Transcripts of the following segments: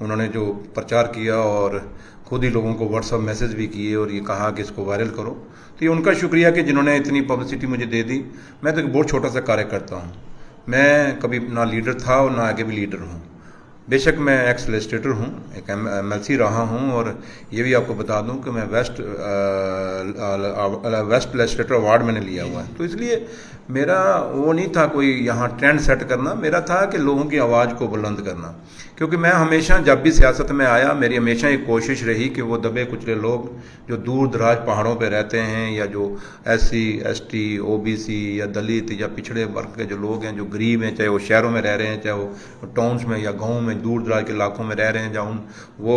उन्होंने जो प्रचार किया और खुद ही लोगों को व्हाट्सएप मैसेज भी किए और ये कहा कि इसको वायरल करो, तो ये उनका शुक्रिया कि जिन्होंने इतनी पब्लिसिटी मुझे दे दी। मैं तो एक बहुत छोटा सा कार्यकर्ता हूँ, मैं कभी ना लीडर था और ना आगे भी लीडर हूँ। बेशक मैं एक्स लेजिस्लेटर हूँ, एक MLC रहा हूँ, और ये भी आपको बता दूँ कि मैं वेस्ट लेजिस्लेटर अवार्ड मैंने लिया हुआ है। तो इसलिए मेरा वो नहीं था कोई यहाँ ट्रेंड सेट करना, मेरा था कि लोगों की आवाज़ को बुलंद करना। क्योंकि मैं हमेशा जब भी सियासत में आया, मेरी हमेशा एक कोशिश रही कि वो दबे कुचले लोग जो दूर दराज पहाड़ों पे रहते हैं, या जो SC ST OBC या दलित या पिछड़े वर्ग के जो लोग हैं, जो गरीब हैं, चाहे वो शहरों में रह रहे हैं, चाहे वो टाउन्स में या गाँव में दूर दराज के इलाकों में रह रहे हैं, जहाँ वो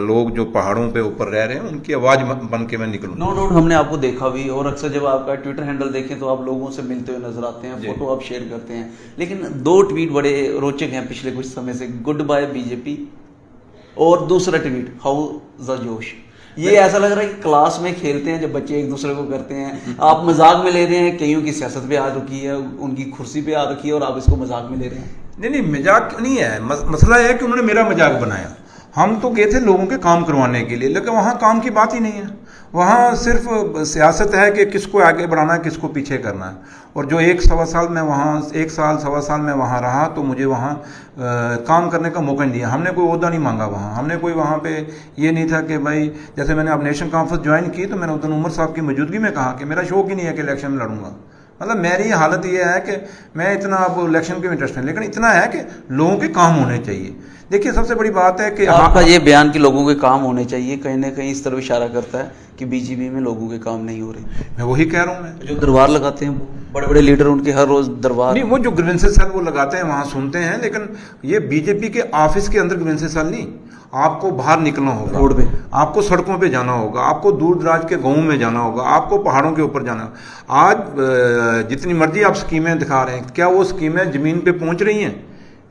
लोग जो पहाड़ों पर ऊपर रह रहे हैं, उनकी आवाज़ बन के मैं निकलूँ। नो डाउट हमने आपको देखा भी, और अक्सर जब आपका ट्विटर हैंडल देखें तो आप लोगों से मिलते हुए नजर आते हैं, फोटो आप शेयर करते हैं। लेकिन 2 ट्वीट बड़े रोचक हैं पिछले कुछ समय से, गुड बाय BJP, और दूसरा ट्वीट हाउ द जोश। ये ऐसा लग रहा है कि क्लास में खेलते हैं जब बच्चे एक दूसरे को करते हैं, आप मजाक में ले रहे हैं, कईयों की सियासत पे आ रखी है, उनकी कुर्सी पे आ रखी है, और आप इसको मजाक में ले रहे हैं। नहीं, मजाक नहीं है, मसला है कि उन्होंने मेरा मजाक बनाया। हम तो गए थे लोगों के काम करवाने के लिए, लेकिन वहाँ काम की बात ही नहीं है। वहाँ सिर्फ सियासत है कि किसको आगे बढ़ाना है, किसको पीछे करना है। और जो 1 सवा साल मैं वहाँ, 1 साल सवा साल मैं वहाँ रहा, तो मुझे वहाँ काम करने का मौका नहीं दिया। हमने कोई ओहदा नहीं मांगा वहाँ, हमने कोई वहाँ पे ये नहीं था कि भाई, जैसे मैंने अब नेशनल कॉन्फ्रेंस ज्वाइन की तो मैंने उदन उमर साहब की मौजूदगी में कहा कि मेरा शौक ही नहीं है कि इलेक्शन में लड़ूंगा। मतलब मेरी हालत ये है कि मैं इतना अब इलेक्शन के इंटरेस्ट नहीं, लेकिन इतना है कि लोगों के काम होने चाहिए। देखिए, सबसे बड़ी बात है कि आपका ये बयान कि लोगों के काम होने चाहिए कहीं ना कहीं इस तरफ इशारा करता है कि BJP में लोगों के काम नहीं हो रहे। मैं वही कह रहा हूँ। मैं जो दरबार लगाते हैं बड़े बड़े लीडर, उनके हर रोज दरबार नहीं, वो जो ग्रीवेंसेस है वो लगाते हैं, वहाँ सुनते हैं, लेकिन ये BJP के ऑफिस के अंदर ग्रीवेंसेस नहीं। आपको बाहर निकलना होगा, रोड पे, आपको सड़कों पे जाना होगा, आपको दूर दराज के गाँव में जाना होगा, आपको पहाड़ों के ऊपर जाना होगा। आज जितनी मर्जी आप स्कीमें दिखा रहे हैं, क्या वो स्कीमें जमीन पे पहुंच रही हैं?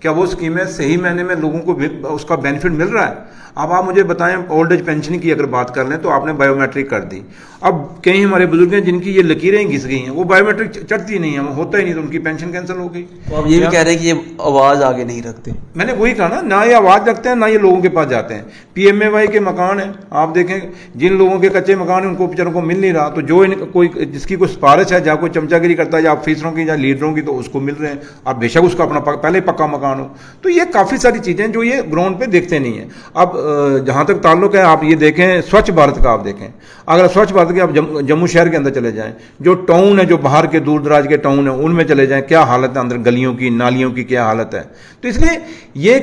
क्या वो स्कीमें सही मायने में लोगों को उसका बेनिफिट मिल रहा है? अब आप मुझे बताएं, ओल्ड एज पेंशन की अगर बात कर लें तो आपने बायोमेट्रिक कर दी। अब कई हमारे बुजुर्ग हैं जिनकी ये लकीरें घिस गई हैं, वो बायोमेट्रिक चढ़ती नहीं है, वो होता ही नहीं, तो उनकी पेंशन कैंसिल हो गई। तो आप ये भी कह रहे हैं कि ये आवाज आगे नहीं रखते। मैंने वही कहा ना ये आवाज रखते हैं, ना ये लोगों के पास जाते हैं। PMAY के मकान है, आप देखें, जिन लोगों के कच्चे मकान हैं उनको बेचारों को मिल नहीं रहा, तो जो कोई जिसकी कोई सिफारिश है, या कोई चमचागिरी करता है, या ऑफिसरों की या लीडरों की, तो उसको मिल रहे हैं। आप बेशक उसका अपना पहले पक्का मकान हो। तो ये काफ़ी सारी चीज़ें जो ये ग्राउंड पे देखते नहीं है। अब जहाँ तक ताल्लुक है, आप ये देखें स्वच्छ भारत का, आप देखें, अगर स्वच्छ भारत के आप जम्मू शहर के अंदर चले जाएं, जो टाउन है, जो बाहर के दूर दराज के टाउन है, उनमें चले जाएं, क्या हालत है अंदर गलियों की, नालियों की क्या हालत है। तो इसलिए ये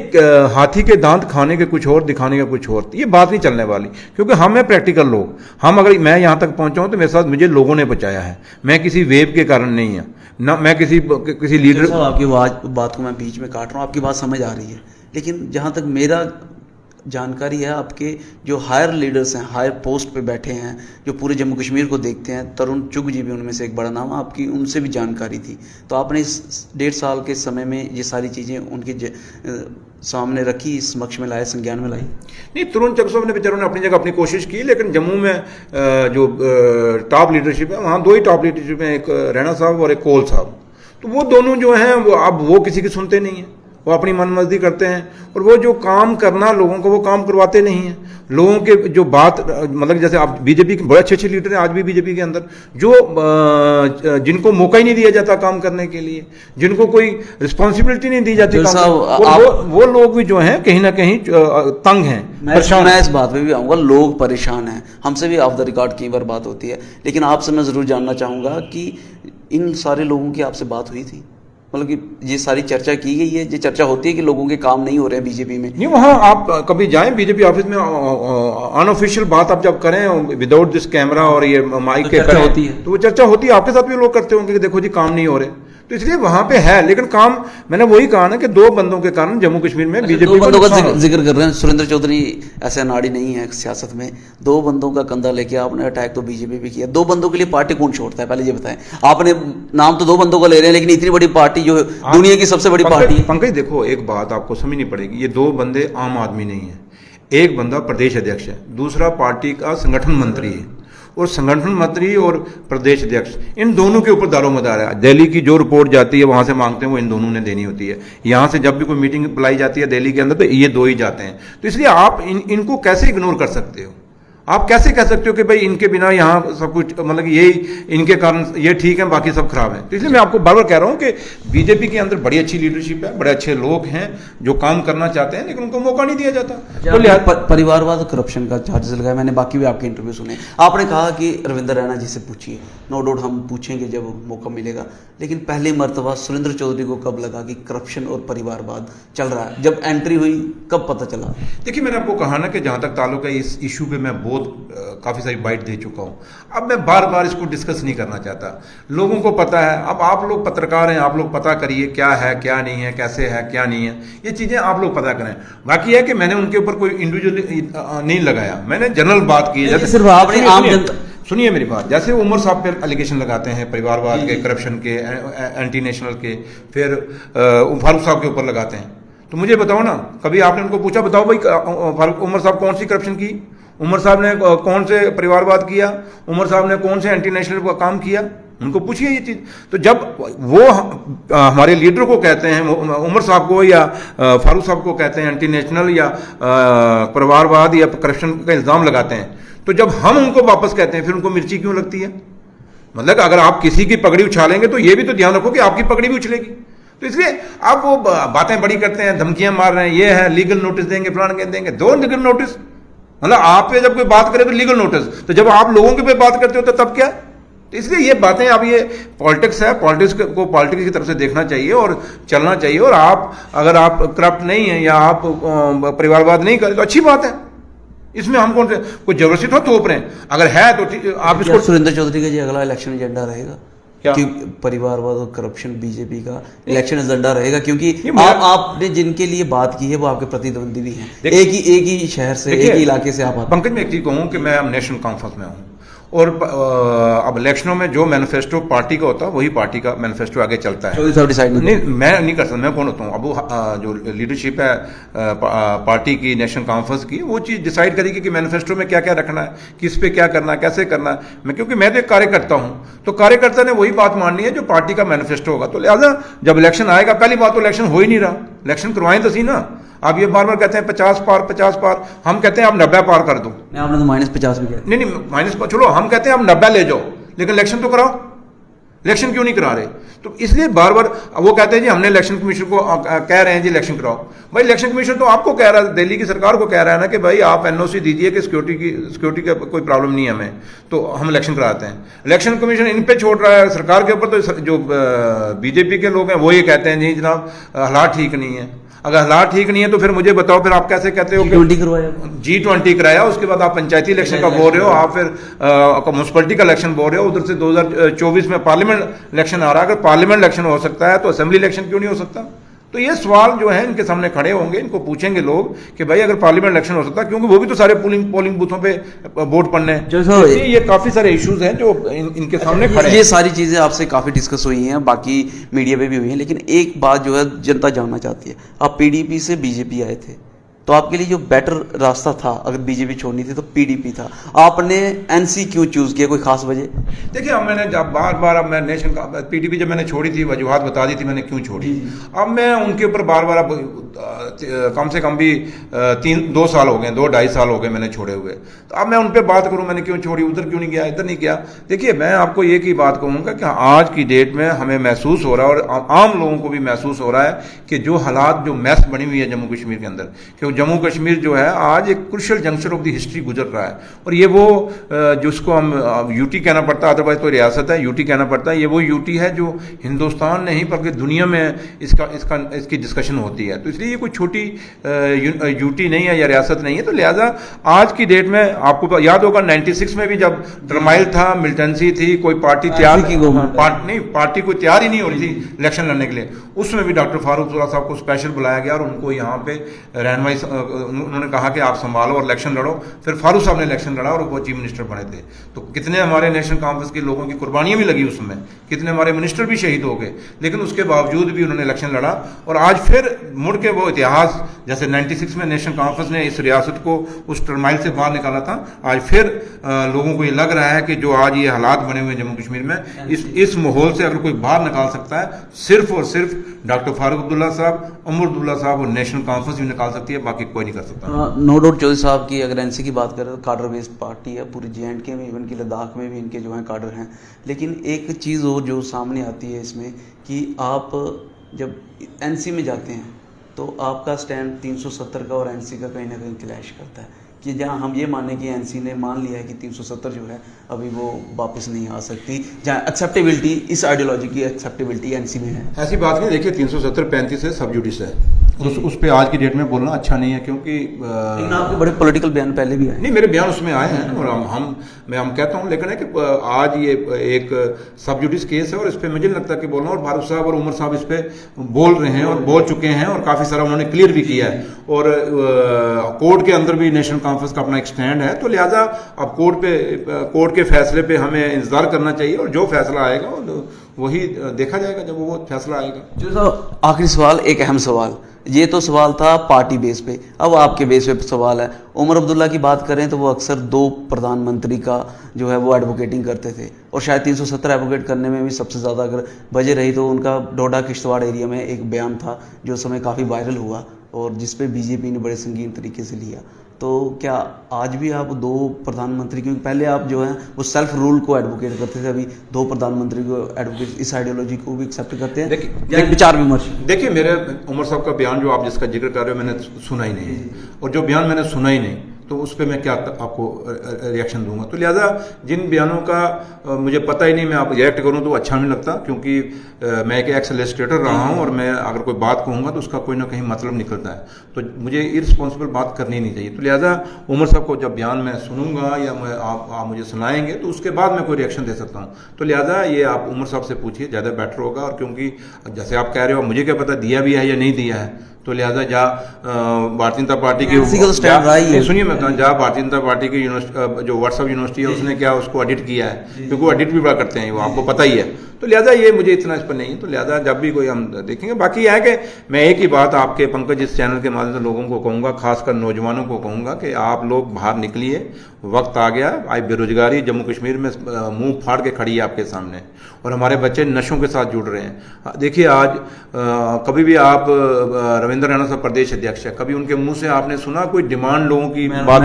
हाथी के दांत खाने के कुछ और, दिखाने का कुछ और, ये बात नहीं चलने वाली। क्योंकि हम हैं प्रैक्टिकल लोग। हम अगर मैं यहाँ तक पहुँचा हूँ तो मेरे साथ मुझे लोगों ने बचाया है, मैं किसी वेब के कारण नहीं है, ना मैं किसी लीडर। आपकी बात को मैं बीच में काट रहा हूँ, आपकी बात समझ आ रही है, लेकिन जहाँ तक मेरा जानकारी है, आपके जो हायर लीडर्स हैं, हायर पोस्ट पे बैठे हैं, जो पूरे जम्मू कश्मीर को देखते हैं, तरुण चुग जी भी उनमें से एक बड़ा नाम, आपकी उनसे भी जानकारी थी। तो आपने इस 1.5 साल के समय में ये सारी चीज़ें उनके सामने रखी, समक्ष में लाए, संज्ञान में लाई? नहीं, तरुण चुग साहब ने बेचारों ने अपनी जगह अपनी कोशिश की, लेकिन जम्मू में जो टॉप लीडरशिप है, वहाँ 2 ही टॉप लीडरशिप हैं, एक रैना साहब और एक कोल साहब। तो वो दोनों जो हैं, वो किसी की सुनते नहीं हैं, वो अपनी मनमर्जी करते हैं, और वो जो काम करना लोगों को, वो काम करवाते नहीं हैं। लोगों के जो बात, मतलब जैसे आप BJP के बड़े अच्छे लीडर हैं आज भी BJP के अंदर, जो जिनको मौका ही नहीं दिया जाता काम करने के लिए, जिनको कोई रिस्पॉन्सिबिलिटी नहीं दी जाती, वो लोग भी जो हैं कहीं ना कहीं तंग हैं, परेशान। मैं इस बात पे भी आऊँगा, लोग परेशान हैं, हमसे भी ऑफ द रिकॉर्ड कई बार बात होती है, लेकिन आपसे मैं ज़रूर जानना चाहूँगा कि इन सारे लोगों की आपसे बात हुई थी? मतलब कि ये सारी चर्चा की गई है, ये चर्चा होती है कि लोगों के काम नहीं हो रहे हैं BJP में? नहीं, वहाँ आप कभी जाएं BJP ऑफिस में, अनऑफिशियल बात आप जब करें विदाउट दिस कैमरा और ये माइक के करें, होती है, तो वो चर्चा होती है। आपके साथ भी लोग करते होंगे कि देखो जी काम नहीं हो रहे, तो इसलिए वहां पे है, लेकिन काम, मैंने वही कहा ना कि 2 बंदों के कारण जम्मू कश्मीर में BJP 2 बंदों का जिक्र कर रहे हैं। सुरेंद्र चौधरी ऐसे अनाड़ी नहीं है सियासत में, 2 बंदों का कंधा लेके आपने अटैक तो BJP भी किया। 2 बंदों के लिए पार्टी कौन छोड़ता है, पहले ये बताएं। आपने नाम तो 2 बंदों का ले रहे हैं, लेकिन इतनी बड़ी पार्टी जो दुनिया की सबसे बड़ी पार्टी है। पंकज देखो, एक बात आपको समझनी पड़ेगी, ये 2 बंदे आम आदमी नहीं है। एक बंदा प्रदेश अध्यक्ष है, दूसरा पार्टी का संगठन मंत्री है। और संगठन मंत्री और प्रदेश अध्यक्ष इन दोनों के ऊपर दारोमदार है। दिल्ली की जो रिपोर्ट जाती है वहाँ से मांगते हैं वो इन दोनों ने देनी होती है। यहाँ से जब भी कोई मीटिंग बुलाई जाती है दिल्ली के अंदर तो ये दो ही जाते हैं। तो इसलिए आप इनको कैसे इग्नोर कर सकते हो? आप कैसे कह सकते हो कि भाई इनके बिना यहाँ सब कुछ मतलब यही इनके कारण ये ठीक है बाकी सब खराब है? तो इसलिए मैं आपको बार बार कह रहा हूँ कि बीजेपी के अंदर बड़ी अच्छी लीडरशिप है, बड़े अच्छे लोग हैं जो काम करना चाहते हैं, लेकिन उनको मौका नहीं दिया जाता। तो परिवारवाद और करप्शन का चार्जेस लगाया, मैंने बाकी भी आपके इंटरव्यू सुने। आपने कहा कि रविंद्र रैना जी से पूछिए, नो डाउट हम पूछेंगे जब मौका मिलेगा, लेकिन पहली मर्तबा सुरेंद्र चौधरी को कब लगा कि करप्शन और परिवारवाद चल रहा है? जब एंट्री हुई कब पता चला? देखिए मैंने आपको कहा ना कि जहाँ तक ताल्लुक है इस इशू पे मैं बहुत काफ़ी सारी बाइट दे चुका हूँ। अब मैं बार बार इसको डिस्कस नहीं करना चाहता, लोगों को पता है। अब आप लोग पत्रकार हैं, आप लोग पता करिए क्या है क्या नहीं है, कैसे है क्या नहीं है, ये चीज़ें आप लोग पता करें। बाकी है कि मैंने उनके ऊपर कोई इंडिविजुअली नहीं लगाया, मैंने जनरल बात की है। जैसे सिर्फ आपने आम जनता, सुनिए मेरी बात, जैसे उमर साहब पे एलिगेशन लगाते हैं परिवारवाद के, करप्शन के, एंटी नेशनल के, फिर फारूक साहब के ऊपर लगाते हैं। तो मुझे बताओ ना, कभी आपने उनको पूछा बताओ भाई फारूक उमर साहब कौन सी करप्शन की, उमर साहब ने कौन से परिवारवाद किया, उमर साहब ने कौन से एंटी नेशनल का काम किया? उनको पूछिए ये चीज़। तो जब वो हमारे लीडर को कहते हैं, उमर साहब को या फारूक साहब को कहते हैं एंटी नेशनल या परिवारवाद या करप्शन का इल्ज़ाम लगाते हैं, तो जब हम उनको वापस कहते हैं फिर उनको मिर्ची क्यों लगती है? मतलब अगर आप किसी की पगड़ी उछालेंगे तो ये भी तो ध्यान रखो कि आपकी पगड़ी भी उछलेगी। तो इसलिए आप वो बातें बड़ी करते हैं, धमकियां मार रहे हैं, ये है लीगल नोटिस देंगे, फलाना देंगे। दो लीगल नोटिस, मतलब आप पे जब कोई बात करे तो लीगल नोटिस, तो जब आप लोगों के पे बात करते हो तो तब क्या? तो इसलिए ये बातें, अब ये पॉलिटिक्स है, पॉलिटिक्स को पॉलिटिक्स की तरफ से देखना चाहिए और चलना चाहिए। और आप अगर आप करप्ट नहीं है या आप परिवारवाद नहीं करें तो अच्छी बात है, इसमें हम कौन से कोई जबरदस्ती थोड़ा थोप रहे हैं। अगर है तो आप इसको। सुरेंद्र चौधरी का जी अगला इलेक्शन एजेंडा रहेगा क्या? कि परिवारवाद और करप्शन बीजेपी का इलेक्शन एजेंडा रहेगा? क्योंकि आपने जिनके लिए बात की है वो आपके प्रतिद्वंदी भी हैं, एक ही शहर से, एक ही इलाके से आप आते हैं। पंकज, मैं एक चीज कहूँ कि मैं अब नेशनल कॉन्फ्रेंस में हूँ और अब इलेक्शनों में जो मैनिफेस्टो पार्टी का होता है वही पार्टी का मैनिफेस्टो आगे चलता है। नहीं, मैं नहीं कर सकता, मैं कौन होता हूँ? अब वो जो लीडरशिप है पार्टी की, नेशनल कॉन्फ्रेंस की, वो चीज़ डिसाइड करेगी कि मैनिफेस्टो में क्या क्या रखना है, किस पे क्या करना है, कैसे करना है। मैं क्योंकि मैं तो एक कार्यकर्ता हूँ, तो कार्यकर्ता ने वही बात माननी है जो पार्टी का मैनिफेस्टो होगा। तो लिहाजा जब इलेक्शन आएगा, पहली बात तो इलेक्शन हो ही नहीं रहा, इलेक्शन करवाएं तो सी ना। आप ये बार बार कहते हैं 50 पार, हम कहते हैं आप 90 पार कर दो। आपने तो -50 भी किया। नहीं माइनस, चलो हम कहते हैं आप 90 ले जाओ, लेकिन इलेक्शन तो कराओ। इलेक्शन क्यों नहीं करा रहे? तो इसलिए बार बार वो कहते हैं जी हमने इलेक्शन कमीशन को कह रहे हैं जी इलेक्शन कराओ। भाई इलेक्शन कमीशन तो आपको कह रहा है, दिल्ली की सरकार को कह रहा है ना कि भाई आप एनओसी दीजिए कि सिक्योरिटी का कोई प्रॉब्लम नहीं है हमें, तो हम इलेक्शन कराते हैं। इलेक्शन कमीशन इन पे छोड़ रहा है सरकार के ऊपर। तो जो बीजेपी के लोग हैं वो ये कहते हैं जी जनाब हालात ठीक नहीं है। अगर हालात ठीक नहीं है तो फिर मुझे बताओ, फिर आप कैसे कहते हो G20 कराया, उसके बाद आप पंचायती इलेक्शन का बोल रहे हो, आप फिर म्यूनसिपलिटी का इलेक्शन बोल रहे हो, उधर से 2024 में पार्लियामेंट इलेक्शन आ रहा है। अगर पार्लियामेंट इलेक्शन हो सकता है तो असेंबली इलेक्शन क्यों नहीं हो सकता? तो ये सवाल जो है इनके सामने खड़े होंगे, इनको पूछेंगे लोग कि भाई अगर पार्लियामेंट इलेक्शन हो सकता है, क्योंकि वो भी तो सारे पोलिंग बूथों पे वोट पड़ने हैं। ये काफी सारे इश्यूज हैं जो इनके सामने खड़े हैं। ये सारी चीजें आपसे काफी डिस्कस हुई हैं, बाकी मीडिया पे भी हुई हैं, लेकिन एक बात जो है जनता जानना चाहती है, आप पीडीपी से बीजेपी आए थे, तो आपके लिए जो बेटर रास्ता था अगर बीजेपी छोड़नी थी तो पीडीपी था, आपने एनसी क्यों चूज किया? कोई खास वजह? देखिए, अब मैंने जब बार अब मैं नेशनल पीडीपी जब मैंने छोड़ी थी, वजूहत बता दी थी मैंने क्यों छोड़ी। अब मैं उनके ऊपर बार अब कम से कम भी 2 साल हो गए, 2-2.5 साल हो गए मैंने छोड़े हुए। तो अब मैं उन पर बात करूं मैंने क्यों छोड़ी, उधर क्यों नहीं गया, इधर नहीं गया। देखिए, मैं आपको एक ही बात कहूँगा कि आज की डेट में हमें महसूस हो रहा है और आम लोगों को भी महसूस हो रहा है कि जो हालात, जो मैस बनी हुई है जम्मू कश्मीर के अंदर, क्योंकि जम्मू कश्मीर जो है आज एक crucial junction of the history गुजर रहा है। और ये वो जिसको हम यूटी कहना पड़ता है, अदरवाइज तो रियासत है, यूटी कहना पड़ता है। ये वो यूटी है जो हिंदुस्तान नहीं बल्कि दुनिया में इसकी डिस्कशन होती है। तो इसलिए ये कोई छोटी यूटी नहीं है या रियासत नहीं है। तो लिहाजा आज की डेट में आपको याद होगा 96 में भी जब टर्माइल था, मिलिटेंसी थी, कोई पार्टी पार्टी कोई तैयार ही नहीं हो रही थी इलेक्शन लड़ने के लिए, उसमें भी डॉक्टर फारूक साहब को स्पेशल बुलाया गया और उनको यहाँ पे रहनुमाई उन्होंने कहा कि आप संभालो और इलेक्शन लड़ो, फिर फारूक साहब ने इलेक्शन लड़ा और वो चीफ मिनिस्टर बने थे। तो कितने हमारे नेशनल कॉन्फ्रेंस के लोगों की कुर्बानियां भी लगी उसमें, कितने हमारे मिनिस्टर भी शहीद हो गए, लेकिन उसके बावजूद भी उन्होंने इलेक्शन लड़ा और आज फिर मुड़ के वो इतिहास, जैसे 96 में नेशनल कॉन्फ्रेंस ने इस रियासत को उस टर्माइल से बाहर निकाला था, आज फिर लोगों को ये लग रहा है कि जो आज ये हालात बने हुए जम्मू कश्मीर में, इस माहौल से अगर कोई बाहर निकाल सकता है सिर्फ और सिर्फ डॉक्टर फारूक अब्दुल्ला साहब, उमर अब्दुल्ला साहब और नेशनल कॉन्फ्रेंस भी निकाल सकती है, बाकी कोई नहीं कर सकता। नो डाउट चौधरी साहब की अगर एनसी की बात करें तो कार्डर बेस्ड पार्टी है, पूरी JNK में, इवन की लद्दाख में भी इनके जो हैं कार्डर हैं। लेकिन एक चीज़ और जो सामने आती है इसमें कि आप जब एनसी में जाते हैं तो आपका स्टैंड 370 का और एनसी का कहीं ना कहीं क्लैश करता है कि जहाँ हम ये माने कि एनसी ने मान लिया है कि 370 जो है अभी वो वापस नहीं आ सकती, जहाँ एक्सेप्टेबिलिटी, इस आइडियोलॉजी की एक्सेप्टेबिलिटी एनसी में है। ऐसी बात नहीं, देखिए 370-35 है, सब जुडिस है, उस पे आज की डेट में बोलना अच्छा नहीं है, क्योंकि लेकिन आपके बड़े पॉलिटिकल बयान पहले भी आए। नहीं, मेरे बयान उसमें आए हैं और हम कहता हूँ, लेकिन है कि आज ये एक सब जुडिस केस है और इस पर मुझे नहीं लगता कि बोलना, और फारूक साहब और उमर साहब इस पे बोल रहे हैं और बोल चुके हैं और काफ़ी सारा उन्होंने क्लियर भी किया है, और कोर्ट के अंदर भी नेशनल कॉन्फ्रेंस का अपना एक स्टैंड है। तो लिहाजा अब कोर्ट के फैसले पे हमें इंतजार करना चाहिए और जो फैसला आएगा वही देखा जाएगा जब वो फैसला आएगा। जो साहब आखिरी सवाल, एक अहम सवाल, ये तो सवाल था पार्टी बेस पे, अब आपके बेस पे सवाल है। उमर अब्दुल्ला की बात करें तो वो अक्सर 2 प्रधानमंत्री का जो है वो एडवोकेटिंग करते थे, और शायद 370 एडवोकेट करने में भी सबसे ज़्यादा अगर वजह रही तो उनका डोडा किश्तवाड़ एरिया में एक बयान था जो उस समय काफ़ी वायरल हुआ और जिस पे बीजेपी ने बड़े संगीन तरीके से लिया। तो क्या आज भी आप 2 प्रधानमंत्री, क्योंकि पहले आप जो है वो सेल्फ रूल को एडवोकेट करते थे, अभी 2 प्रधानमंत्री को एडवोकेट, इस आइडियोलॉजी को भी एक्सेप्ट करते हैं? देखिए विचार विमर्श, देखिए मेरे उमर साहब का बयान जो आप जिसका जिक्र कर रहे हो मैंने सुना ही नहीं, और जो बयान मैंने सुना ही नहीं तो उस पर मैं क्या आपको रिएक्शन दूंगा। तो लिहाजा जिन बयानों का मुझे पता ही नहीं, मैं आप रिएक्ट करूं तो अच्छा नहीं लगता, क्योंकि मैं एक एक्स लेजिस्लेटर रहा हूं और मैं अगर कोई बात कहूंगा तो उसका कोई ना कहीं मतलब निकलता है, तो मुझे इररिस्पॉन्सिबल बात करनी नहीं चाहिए। तो लिहाजा उमर साहब को जब बयान मैं सुनूंगा या आप मुझे सुनाएंगे तो उसके बाद मैं कोई रिएक्शन दे सकता हूँ। तो लिहाजा ये आप उमर साहब से पूछिए, ज़्यादा बेटर होगा, और क्योंकि जैसे आप कह रहे हो मुझे क्या पता दिया भी है या नहीं दिया है, तो लिहाजा भारतीय जनता पार्टी की सुनिए मैं कहूँ, जहाँ भारतीय जनता पार्टी की जो व्हाट्सएप यूनिवर्सिटी है उसने क्या उसको एडिट किया है, क्योंकि वो एडिट भी बड़ा करते हैं, वो आपको पता ही है। तो लिहाजा ये मुझे इतना इस पर नहीं है, तो लिहाजा जब भी कोई हम देखेंगे। बाकी यह है कि मैं एक ही बात आपके पंकज इस चैनल के माध्यम से लोगों को कहूँगा, खासकर नौजवानों को कहूँगा कि आप लोग बाहर निकलिए, वक्त आ गया। आज बेरोजगारी जम्मू कश्मीर में मुंह फाड़ के खड़ी है आपके सामने, और हमारे बच्चे नशों के साथ जुड़ रहे हैं। देखिए आज कभी भी आप रविंद्र रैना साहब प्रदेश अध्यक्ष है, कभी उनके मुंह से आपने सुना कोई डिमांड लोगों की बात,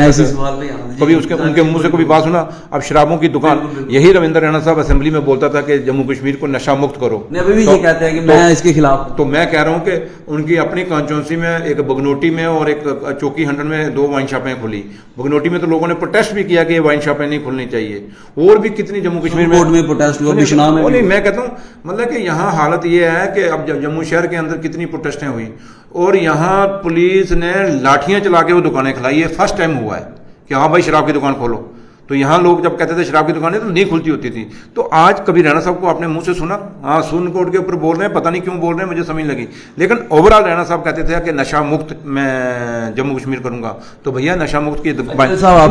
कभी उनके मुंह से कभी बात सुना? अब शराबों की दुकान, यही रविंद्र रैना साहब असेंबली में बोलता था कि जम्मू कश्मीर को नशा मुक्त करो, अभी भी ये कहते हैं कि मैं इसके खिलाफ। तो मैं कह रहा हूं कि उनकी अपनी कॉन्स्टिट्यूंसी में एक बगनोटी में और एक चौकी 100 में 2 वाइन शॉपें खुली। बगनोटी में तो लोगों ने प्रोटेस्ट भी किया कि ये वाइन शॉपें नहीं खुलनी चाहिए, और भी कितनी जम्मू कश्मीर में प्रोटेस्ट हुआ, बिश्नौर में नहीं। मैं कहता हूँ मतलब कि यहाँ हालत ये है कि अब जम्मू शहर के अंदर कितनी प्रोटेस्टें हुई और यहाँ पुलिस ने लाठियां चला के वो दुकानें खिलाई है। फर्स्ट टाइम हुआ है कि हाँ भाई शराब की दुकान खोलो। तो यहाँ लोग जब कहते थे शराब की दुकानें तो नहीं खुलती होती थी। तो आज कभी रैना साहब को आपने मुंह से सुना? हाँ, सुन कोर्ट के ऊपर बोल रहे हैं, पता नहीं क्यों बोल रहे हैं, मुझे समझ लगी। लेकिन ओवरऑल रैना साहब कहते थे कि नशा मुक्त मैं जम्मू कश्मीर करूंगा। तो भैया नशा मुक्त की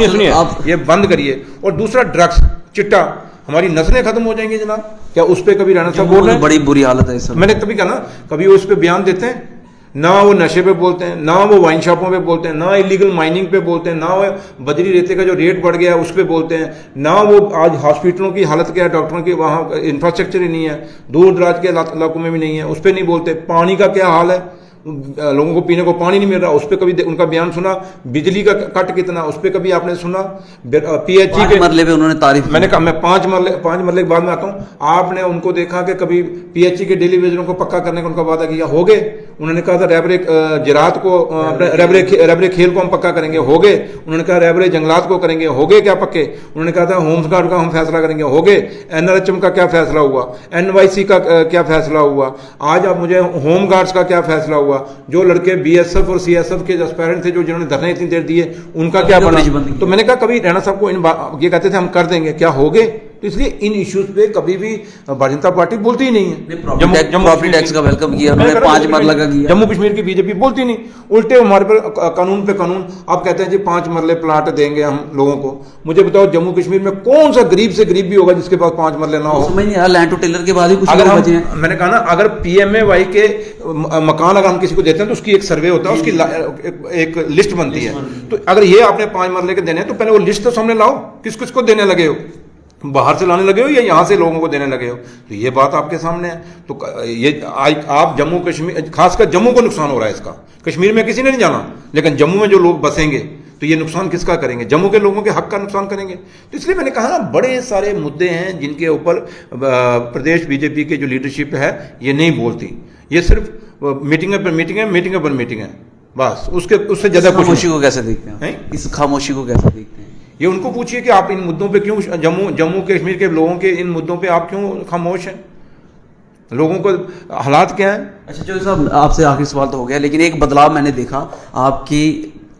सुनिए ये बंद करिए। और दूसरा ड्रग्स, चिट्टा, हमारी नस्लें खत्म हो जाएंगी जनाब, क्या उस पर कभी रैना साहब बोल रहे हैं? बड़ी बुरी हालत है इस समय। मैंने तभी कहा ना, कभी उस पर बयान देते हैं ना, वो नशे पे बोलते हैं, ना वो वाइन शॉपों पे बोलते हैं, ना इलीगल माइनिंग पे बोलते हैं, ना वो बजरी रेते का जो रेट बढ़ गया उस पर बोलते हैं, ना वो आज हॉस्पिटलों की हालत क्या है, डॉक्टरों की वहाँ इंफ्रास्ट्रक्चर ही नहीं है, दूर दराज के इलाकों में भी नहीं है, उस पर नहीं बोलते। पानी का क्या हाल है, लोगों को पीने को पानी नहीं मिल रहा, उस पर कभी उनका बयान सुना? बिजली का कट कितना, उस पर कभी आपने सुना? पीएचई के मरले पे उन्होंने तारीफ, मैंने कहा मैं 5 मरले के बाद में आता हूँ। आपने उनको देखा कि कभी पीएचई के डेली वेजरों को पक्का करने का उनका वादा किया? हो गए। उन्होंने कहा था रैबरे जिरात को, रैबरे खेल को हम पक्का करेंगे, हो गए। उन्होंने कहा रैबरे जंगलात को करेंगे, हो गए क्या पक्के? उन्होंने कहा था होम्स गार्ड का हम फैसला करेंगे, हो गए। एनआरएचएम का क्या फैसला हुआ? एनवाईसी का क्या फैसला हुआ? आज आप मुझे होम गार्ड्स का क्या फैसला हुआ? जो लड़के बीएसएफ और सीएसएफ के एस्पायरेंट थे जो जिन्होंने धरने इतनी देर दिए, उनका क्या बना? तो मैंने कहा कभी रैना साहब को ये कहते थे हम कर देंगे, क्या हो गए? तो इसलिए इन इश्यूज पे कभी भी भारतीय जनता पार्टी बोलती ही नहीं है। प्रॉपर्टी टैक्स का वेलकम किया उन्होंने, 5 मरला का किया। जम्मू कश्मीर की बीजेपी बोलती नहीं, उल्टे हमारे पर कानून पे कानून। आप कहते हैं जी 5 मरले प्लाट देंगे हम लोगों को। मुझे बताओ जम्मू कश्मीर में कौन सा गरीब से गरीब भी होगा जिसके पास 5 मरले ना हो? समझ नहीं आया, लैंड टू टेलर के बाद ही कुछ अगर लोग हम, बचे हैं। मैंने कहा ना, अगर पीएमएवाई के मकान अगर हम किसी को देते हैं तो उसकी एक सर्वे होता है, उसकी एक लिस्ट बनती है। तो अगर ये आपने 5 मरले के देने हैं तो पहले वो लिस्ट तो सामने लाओ, किस किस को देने लगे हो, बाहर से लाने लगे हो या यहां से लोगों को देने लगे हो। तो ये बात आपके सामने है। तो ये आप जम्मू कश्मीर, खासकर जम्मू को नुकसान हो रहा है इसका। कश्मीर में किसी ने नहीं जाना, लेकिन जम्मू में जो लोग बसेंगे तो ये नुकसान किसका करेंगे? जम्मू के लोगों के हक का नुकसान करेंगे। तो इसलिए मैंने कहा ना, बड़े सारे मुद्दे हैं जिनके ऊपर प्रदेश बीजेपी के जो लीडरशिप है ये नहीं बोलती। ये सिर्फ मीटिंग पर मीटिंग है बस, उससे ज्यादा कुछ। खामोशी को कैसे देखते हैं? इस खामोशी को कैसे देखते हैं? ये उनको पूछिए कि आप इन मुद्दों पे क्यों, जम्मू कश्मीर के लोगों के इन मुद्दों पे आप क्यों खामोश हैं? लोगों को हालात क्या है? अच्छा चौधरी साहब, आपसे आखिरी सवाल तो हो गया, लेकिन एक बदलाव मैंने देखा आपकी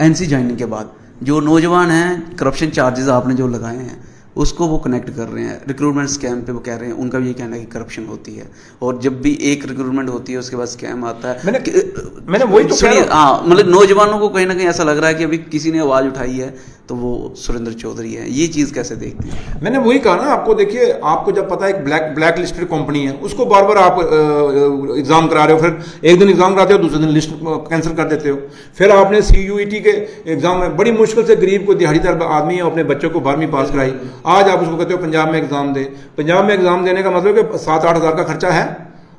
एनसी ज्वाइनिंग के बाद। जो नौजवान हैं, करप्शन चार्जेस आपने जो लगाए हैं उसको वो कनेक्ट कर रहे हैं रिक्रूटमेंट स्कैम पे। वो कह रहे हैं, उनका भी ये कहना है कि करप्शन होती है और जब भी एक रिक्रूटमेंट होती है उसके बाद स्कैम आता है। मैंने वही तो सुनिए, हाँ, मतलब नौजवानों को कहीं ना कहीं ऐसा लग रहा है कि अभी किसी ने आवाज उठाई है तो वो सुरेंद्र चौधरी है। ये चीज कैसे देखते हैं? मैंने वही कहा ना आपको। देखिए, आपको जब पता है एक ब्लैक लिस्टेड कंपनी है, उसको बार बार आप एग्जाम करा रहे हो, फिर एक दिन एग्जाम कराते हो, दूसरे दिन लिस्ट कैंसिल कर देते हो। फिर आपने CUET के एग्जाम में बड़ी मुश्किल से गरीब को, दिहाड़ीदार आदमी है, अपने बच्चों को 12वीं पास कराई, आज आप उसको कहते हो पंजाब में एग्जाम दे। पंजाब में एग्जाम देने का मतलब कि 7-8 हज़ार का खर्चा है।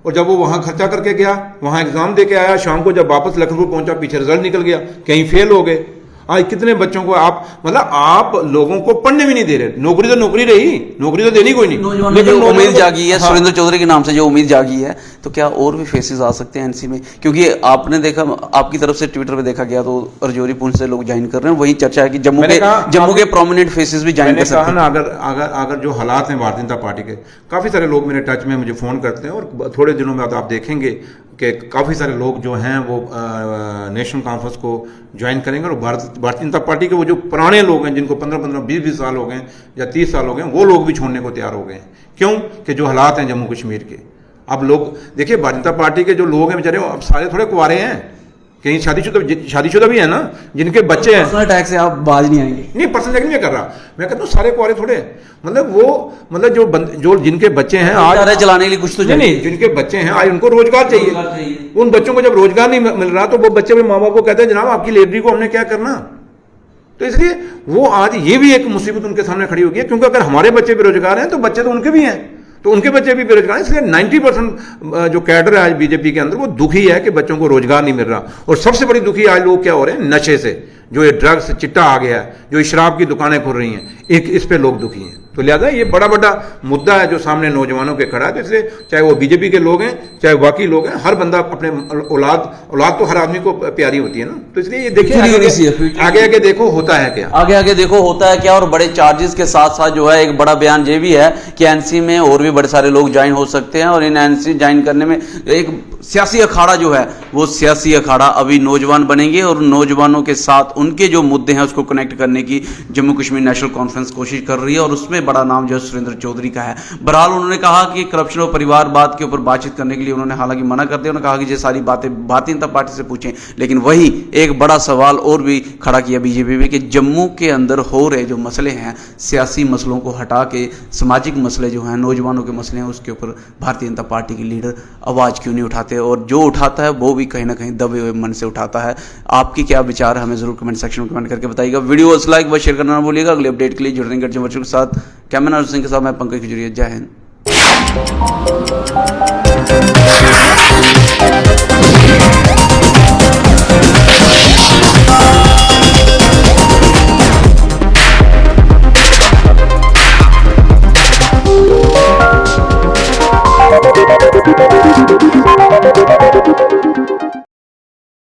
और जब वो वहां खर्चा करके गया, वहां एग्जाम दे के आया, शाम को जब वापस लखनऊ पहुंचा, पीछे रिजल्ट निकल गया, कहीं फेल हो गए। आज कितने बच्चों को आप लोगों को पढ़ने भी नहीं दे रहे। नौकरी तो नौकरी रही, नौकरी तो देनी कोई नहीं, लेकिन उम्मीद जागी है। हाँ। सुरेंद्र चौधरी के नाम से जो उम्मीद जागी है, तो क्या और भी फेसेस आ सकते हैं एनसी में? क्योंकि आपने देखा, आपकी तरफ से ट्विटर पे देखा गया तो रजौरी पुंछ से लोग ज्वाइन कर रहे हैं। वही चर्चा है कि जम्मू के प्रोमिनेंट फेसेस भी ज्वाइन कर सकते हैं। अगर जो हालात हैं भारतीय जनता पार्टी के, काफी सारे लोग मेरे टच में, मुझे फोन करते हैं, और थोड़े दिनों में आप देखेंगे कि काफ़ी सारे लोग जो हैं वो नेशनल कॉन्फ्रेंस को ज्वाइन करेंगे। और भारतीय जनता पार्टी के वो जो पुराने लोग हैं, जिनको 15-15, 20-20 साल हो गए या 30 साल हो गए, वो लोग भी छोड़ने को तैयार हो गए हैं। क्यों? कि जो हालात हैं जम्मू कश्मीर के। अब लोग देखिए, भारतीय जनता पार्टी के जो लोग हैं बेचारे, अब सारे थोड़े कुंवारे हैं, कहीं शादीशुदा भी है ना, जिनके बच्चे हैं। पर्सनल अटैक से आप बाज नहीं आएंगे। नहीं, पर्सनल अटैक नहीं कर रहा मैं, कहता हूँ सारे कुंवारे थोड़े, मतलब जो जिनके बच्चे हैं आज चलाने के लिए कुछ तो नहीं, जिनके बच्चे हैं आज उनको रोजगार चाहिए। उन बच्चों को जब रोजगार नहीं मिल रहा तो वो बच्चे अपने माँ बाप को कहते हैं, जनाब आपकी लेबरी को हमने क्या करना। तो इसलिए वो आज ये भी एक मुसीबत उनके सामने खड़ी होगी, क्योंकि अगर हमारे बच्चे बेरोजगार हैं तो बच्चे तो उनके भी हैं, तो उनके बच्चे भी बेरोजगार हैं। इसलिए 90% जो कैडर है आज बीजेपी के अंदर, वो दुखी है कि बच्चों को रोजगार नहीं मिल रहा। और सबसे बड़ी दुखी आज लोग क्या हो रहे हैं? नशे से, जो ये ड्रग्स चिट्टा आ गया है, जो शराब की दुकानें खुल रही हैं, इस पे लोग दुखी हैं। तो लिहाजा ये बड़ा मुद्दा है जो सामने नौजवानों के खड़ा है। तो इसलिए चाहे वो बीजेपी के लोग हैं, चाहे बाकी लोग हैं, हर बंदा अपने औलाद तो हर आदमी को प्यारी होती है ना। तो इसलिए ये देखिए, आगे देखो होता है क्या, आगे देखो होता है क्या। और बड़े चार्जेस के साथ साथ जो है एक बड़ा बयान ये भी है कि एनसी में और भी बड़े सारे लोग ज्वाइन हो सकते हैं। और इन एनसी ज्वाइन करने में एक सियासी अखाड़ा जो है, वो सियासी अखाड़ा अभी नौजवान बनेंगे, और नौजवानों के साथ उनके जो मुद्दे हैं उसको कनेक्ट करने की जम्मू कश्मीर नेशनल कॉन्फ्रेंस कोशिश कर रही है। और उसमें बड़ा नाम जो है सुरेंद्र चौधरी का है। बहरहाल उन्होंने कहा कि करप्शन और परिवारवाद के ऊपर बातचीत करने के लिए उन्होंने हालांकि मना कर दिया। उन्होंने कहा कि ये सारी बातें भारतीय जनता पार्टी से पूछें। लेकिन वही एक बड़ा सवाल और भी खड़ा किया बीजेपी में कि जम्मू के अंदर हो रहे जो मसले हैं, सियासी मसलों को हटा के सामाजिक मसले जो हैं, नौजवानों के मसले हैं, उसके ऊपर भारतीय जनता पार्टी के लीडर आवाज़ क्यों नहीं उठाते। और जो उठाता है वो भी कहीं ना कहीं दबे हुए मन से उठाता है। आपकी क्या विचार है, हमें जरूर कमेंट सेक्शन में कमेंट करके बताइएगा। वीडियो लाइक व शेयर करना ना भूलिएगा। अगले अपडेट के लिए जुड़ रहेंगे के साथ। कैमरा सिंह के साथ मैं पंकज खजुरिया। जय हिंद।